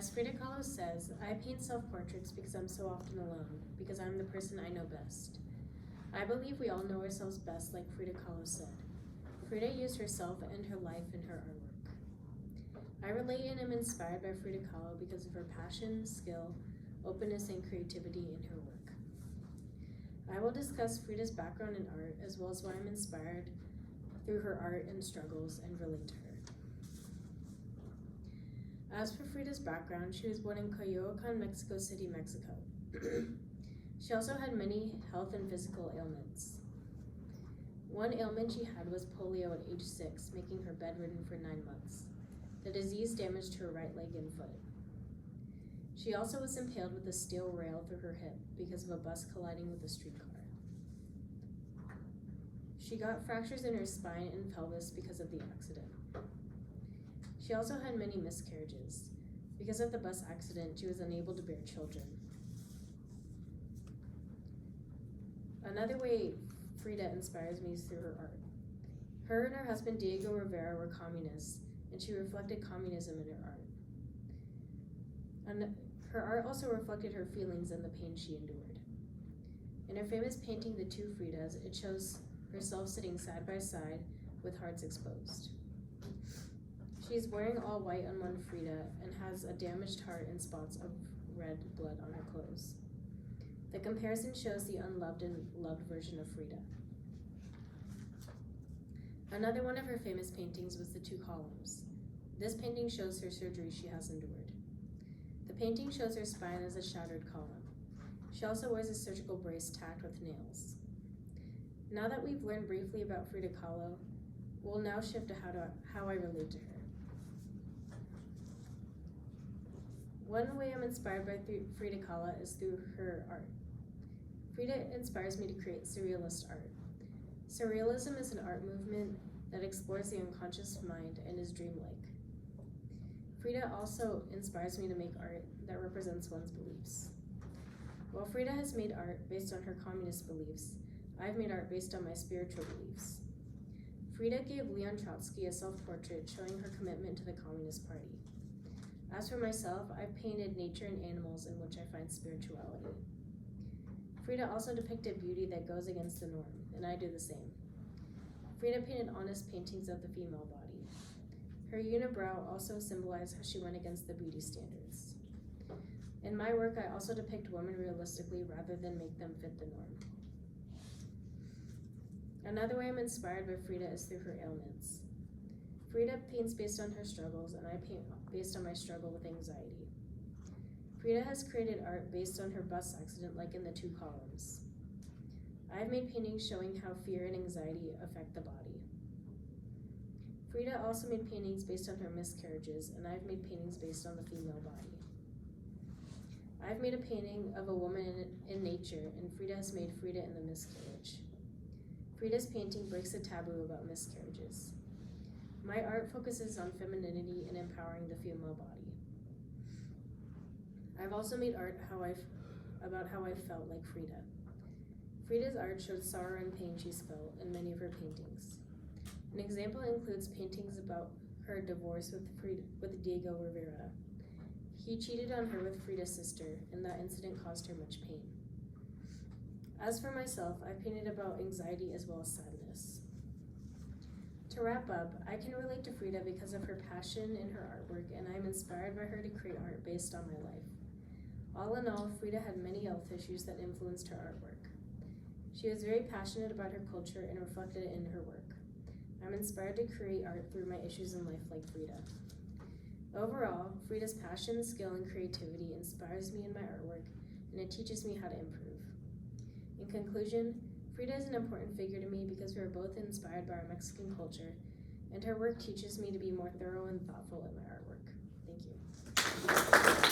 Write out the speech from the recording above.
As Frida Kahlo says, I paint self-portraits because I'm so often alone, because I'm the person I know best. I believe we all know ourselves best, like Frida Kahlo said. Frida used herself and her life in her artwork. I relate and am inspired by Frida Kahlo because of her passion, skill, openness, and creativity in her work. I will discuss Frida's background in art, as well as why I'm inspired through her art and struggles and relate to her. As for Frida's background, she was born in Coyoacan, Mexico City, Mexico. She also had many health and physical ailments. One ailment she had was polio at age 6, making her bedridden for 9 months. The disease damaged her right leg and foot. She also was impaled with a steel rail through her hip because of a bus colliding with a streetcar. She got fractures in her spine and pelvis because of the accident. She also had many miscarriages. Because of the bus accident, she was unable to bear children. Another way Frida inspires me is through her art. Her and her husband Diego Rivera were communists, and she reflected communism in her art. And her art also reflected her feelings and the pain she endured. In her famous painting, The Two Fridas, it shows herself sitting side by side with hearts exposed. She is wearing all white on one Frida and has a damaged heart and spots of red blood on her clothes. The comparison shows the unloved and loved version of Frida. Another one of her famous paintings was The Two Columns. This painting shows her surgery she has endured. The painting shows her spine as a shattered column. She also wears a surgical brace tacked with nails. Now that we've learned briefly about Frida Kahlo, we'll now shift to how I relate to her. One way I'm inspired by Frida Kahlo is through her art. Frida inspires me to create surrealist art. Surrealism is an art movement that explores the unconscious mind and is dreamlike. Frida also inspires me to make art that represents one's beliefs. While Frida has made art based on her communist beliefs, I've made art based on my spiritual beliefs. Frida gave Leon Trotsky a self-portrait showing her commitment to the Communist Party. As for myself, I've painted nature and animals in which I find spirituality. Frida also depicted beauty that goes against the norm, and I do the same. Frida painted honest paintings of the female body. Her unibrow also symbolized how she went against the beauty standards. In my work, I also depict women realistically rather than make them fit the norm. Another way I'm inspired by Frida is through her ailments. Frida paints based on her struggles, and I paint based on my struggle with anxiety. Frida has created art based on her bus accident, like in The Two Columns. I've made paintings showing how fear and anxiety affect the body. Frida also made paintings based on her miscarriages, and I've made paintings based on the female body. I've made a painting of a woman in nature, and Frida has made Frida in the miscarriage. Frida's painting breaks the taboo about miscarriages. My art focuses on femininity and empowering the female body. I've also made art about how I felt like Frida. Frida's art showed sorrow and pain she's felt in many of her paintings. An example includes paintings about her divorce with Diego Rivera. He cheated on her with Frida's sister, and that incident caused her much pain. As for myself, I've painted about anxiety as well as sadness. To wrap up, I can relate to Frida because of her passion in her artwork, and I'm inspired by her to create art based on my life. All in all, Frida had many health issues that influenced her artwork. She was very passionate about her culture and reflected it in her work. I'm inspired to create art through my issues in life like Frida. Overall, Frida's passion, skill, and creativity inspires me in my artwork, and it teaches me how to improve. In conclusion, Frida is an important figure to me because we are both inspired by our Mexican culture, and her work teaches me to be more thorough and thoughtful in my artwork. Thank you.